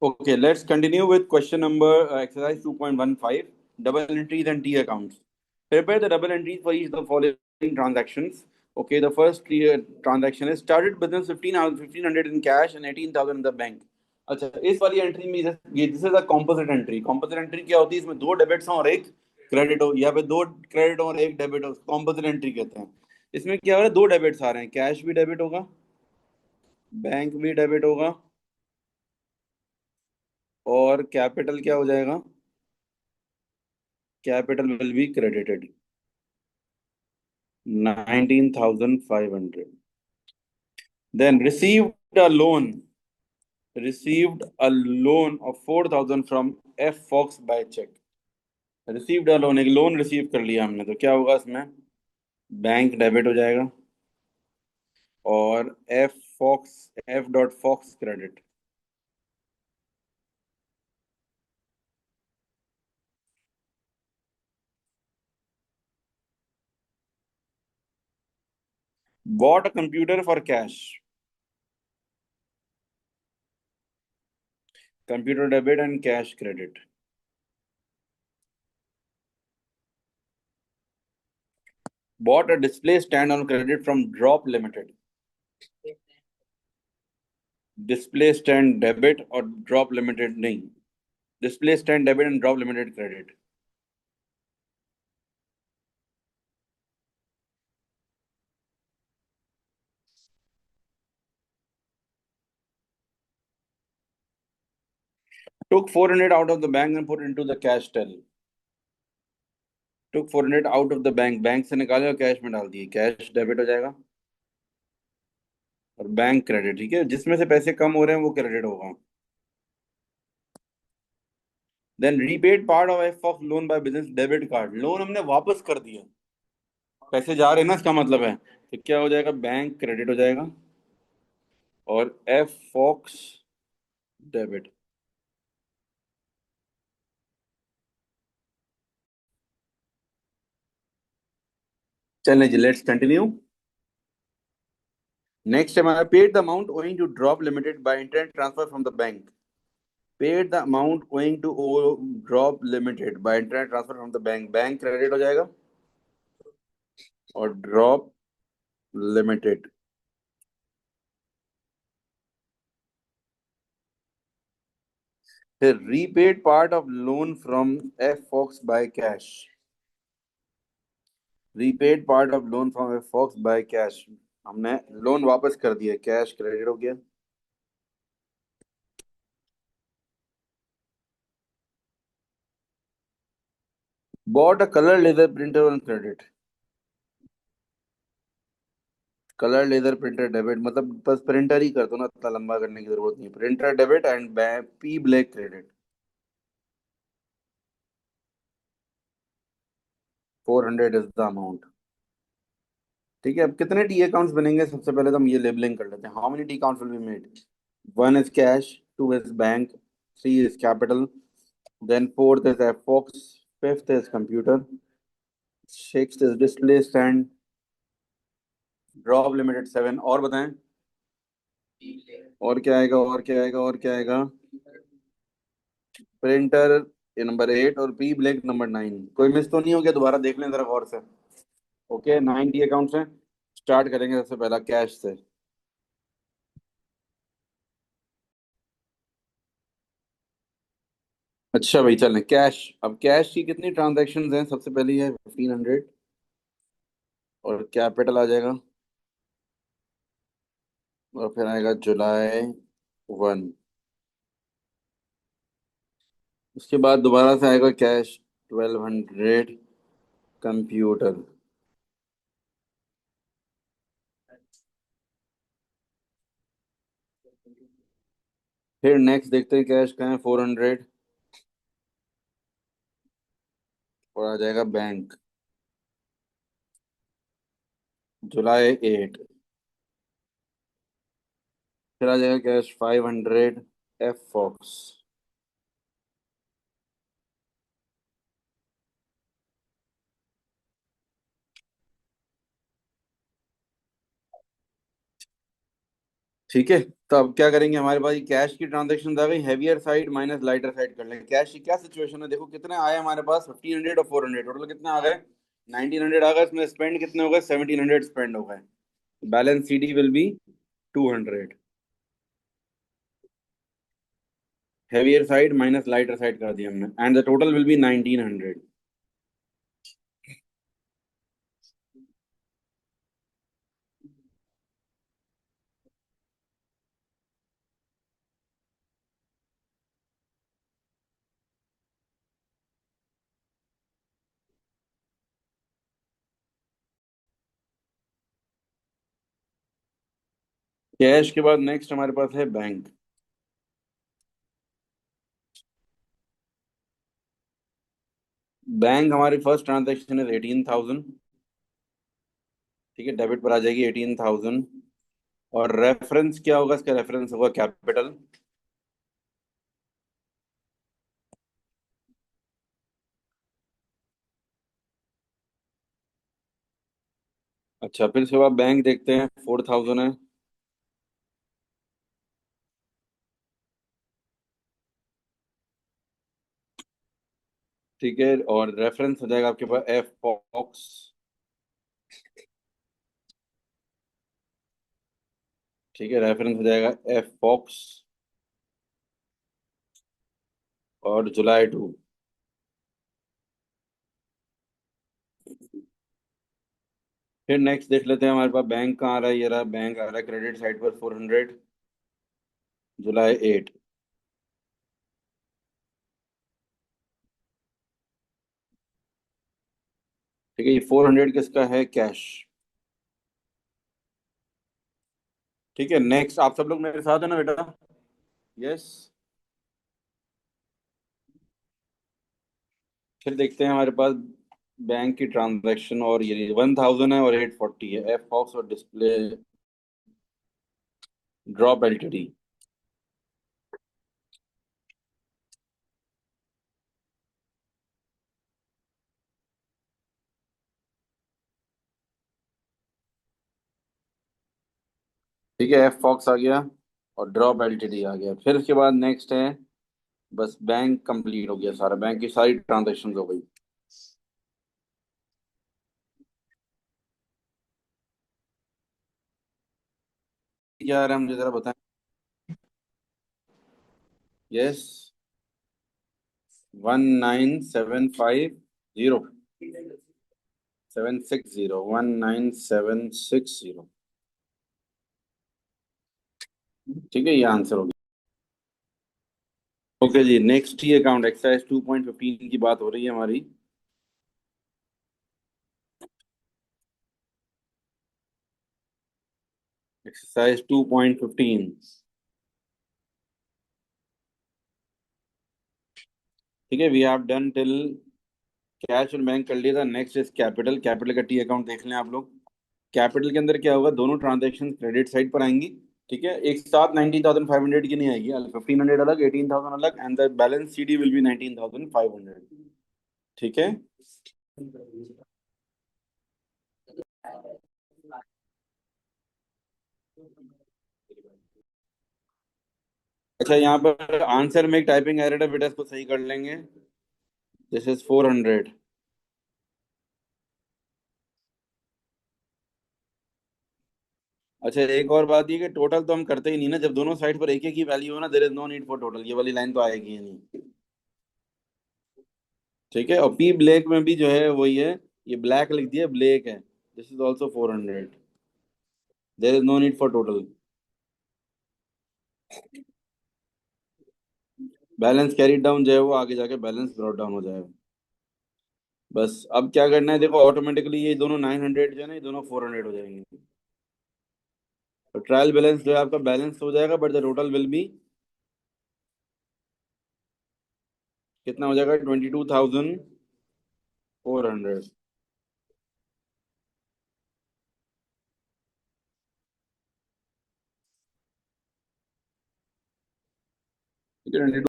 Okay, let's continue with question number exercise 2.15, double entries and T accounts. Prepare the double entries for each of the following transactions. Okay, the first transaction is started business 1500 in cash and 18,000 in the bank. अच्छा, इस वाली entry में ये this is a composite entry. Composite entry क्या होती है? इसमें दो डेबिट्स हो और एक क्रेडिट हो. यहाँ पे दो क्रेडिट हो और एक डेबिट हो. कॉम्पोजिट एंट्री कहते हैं. इसमें क्या हो रहा है? दो डेबिट्स आ रहे हैं. कैश भी डेबिट होगा, बैंक भी डेबिट होगा, और कैपिटल क्या हो जाएगा? Capital will be credited 19,500. Then received a loan of 4,000 from F Fox by check. Received a loan, एक लोन रिसीव कर लिया हमने, तो क्या होगा इसमें? बैंक डेबिट हो जाएगा और F.Fox credit. Bought a computer for cash. Computer debit and cash credit. Bought a display stand on credit from Drop Limited. Display stand debit और ड्रॉप लिमिटेड नहीं. Display stand debit and drop limited credit. took 400 out of the bank and put into the cash till. took 400 out of the bank से निकाले और cash में डाल दिए. Cash debit हो जाएगा और बैंक क्रेडिट. ठीक है, जिसमें से पैसे कम हो रहे हैं वो क्रेडिट होगा. Then repaid part of F of loan by business debit card. Loan हमने वापस कर दिया, पैसे जा रहे हैं ना, इसका मतलब है. तो क्या हो जाएगा? बैंक क्रेडिट हो जाएगा और एफ फॉक्स डेबिट. चलिए जी, लेट्स कंटिन्यू. नेक्स्ट हमारा paid the amount owing to Drop Limited by internet transfer from the bank. Paid the amount owing to Drop Limited by internet transfer from the bank. Bank credit हो जाएगा और Drop Limited. फिर repaid part of loan from F Fox by cash. Repaid part of loan from F Fox by cash. हमने loan वापस कर दिया, cash credit हो गया. Bot a colour laser printer on credit. Colour laser printer debit, मतलब बस printer ही कर दो ना, इतना लंबा करने की जरूरत नहीं. Printer debit and P black credit. 400 is the amount. ठीक है, अब कितने टी अकाउंट्स बनेंगे? सबसे पहले तो हम ये लेबलिंग कर लेते हैं. How many T accounts will be made? One is cash, two is bank, three is capital, then fourth is एफॉक्स, fifth is computer, sixth is display stand, drop limited seven. और बताएं और क्या आएगा? और क्या आएगा? और क्या आएगा? प्रिंटर ये नंबर 8 और पी ब्लैक नंबर 9. कोई मिस तो नहीं हो गया? दोबारा देख लें जरा गौर से. ओके, 9 टी अकाउंट्स हैं. स्टार्ट करेंगे सबसे पहला कैश से. अच्छा भाई, चलें कैश. अब कैश की कितनी ट्रांजैक्शंस हैं? सबसे पहली है 1500 और कैपिटल आ जाएगा और फिर आएगा जुलाई 1. उसके बाद दोबारा से आएगा कैश 1200 कंप्यूटर. फिर नेक्स्ट देखते हैं कैश का है 400 और आ जाएगा बैंक जुलाई 8. फिर आ जाएगा कैश 500 एफ फॉक्स. ठीक है। तो अब क्या करेंगे, हमारे पास कैश की ट्रांजेक्शन आ गई, heavier side minus lighter side कर लेंगे। कैश की क्या सिचुएशन है, देखो कितने आए हमारे पास, 1500 और 400, टोटल कितने आ गए, 1900 आ गए। इसमें स्पेंड कितने हो गए, 1700 स्पेंड हो गए। Balance CD will be 200, heavier side minus lighter side कर दिया हमने, and the total will be 1900। Cash के बाद नेक्स्ट हमारे पास है बैंक। बैंक हमारी फर्स्ट ट्रांजेक्शन है 18,000। ठीक है, डेबिट पर आ जाएगी 18,000। और रेफरेंस क्या होगा, इसका रेफरेंस होगा कैपिटल। अच्छा, फिर उसके बाद बैंक देखते हैं, 4,000 है। ठीक है, और रेफरेंस हो जाएगा आपके पास एफ फॉक्स। ठीक है, रेफरेंस हो जाएगा एफ फॉक्स और जुलाई 2। फिर नेक्स्ट देख लेते हैं, हमारे पास बैंक कहाँ आ रहा है, ये रहा बैंक आ रहा है क्रेडिट साइड पर 400, July 8। ठीक है, ये 400 किसका है, कैश। ठीक है, नेक्स्ट आप सब लोग मेरे साथ है ना बेटा। यस। फिर देखते हैं हमारे पास बैंक की ट्रांजैक्शन, और ये 1,000 है और 840 है, एफ फॉक्स और डिस्प्ले ड्रॉप एलटीडी। ठीक है, एफ फॉक्स आ गया और ड्रॉप एलटीडी आ गया। फिर उसके बाद नेक्स्ट है, बस बैंक कंप्लीट हो गया सारा, बैंक की सारी ट्रांजेक्शन हो गई। क्या आ रहा है मुझे जरा बताएं। यस, 19,750, 760, 19,760। ठीक है, ये आंसर हो गया। ओके जी, नेक्स्ट ही अकाउंट एक्सरसाइज 2.15 की बात हो रही है हमारी। एक्सरसाइज 2.15। ठीक है, we have done till cash और बैंक कर लिया था। Next is capital. कैपिटल का टी अकाउंट देख लें आप लोग। कैपिटल के अंदर क्या होगा, दोनों ट्रांजेक्शन क्रेडिट साइड पर आएंगी। ठीक है, एक साथ 19,500 की नहीं आएगी, 1,500 अलग, 18,000 अलग, and the balance CD will be 19,500। ठीक है। अच्छा, यहाँ पर आंसर में एक टाइपिंग एरर है बेटा, इसको सही कर लेंगे। This is 400। अच्छा, एक और बात ये कि टोटल तो हम करते ही नहीं ना, जब दोनों साइड पर एक एक ही वैल्यू हो ना, there is no need for total, ये वाली लाइन तो आएगी ही नहीं। ठीक है, और पी ब्लैक में भी जो है वही है, ये ब्लैक लिख दिया, ब्लैक है। This is also 400, there is no need for total. Balance carry down जो है वो आगे जाके बैलेंस ब्रॉट डाउन हो जाएगा। बस अब क्या करना है, देखो ऑटोमेटिकली ये दोनों 900 जो है ना, ये दोनों 400 हो जाएंगे। तो ट्रायल बैलेंस जो है आपका बैलेंस हो जाएगा, but the total will be कितना हो जाएगा, 22,400। ठीक है,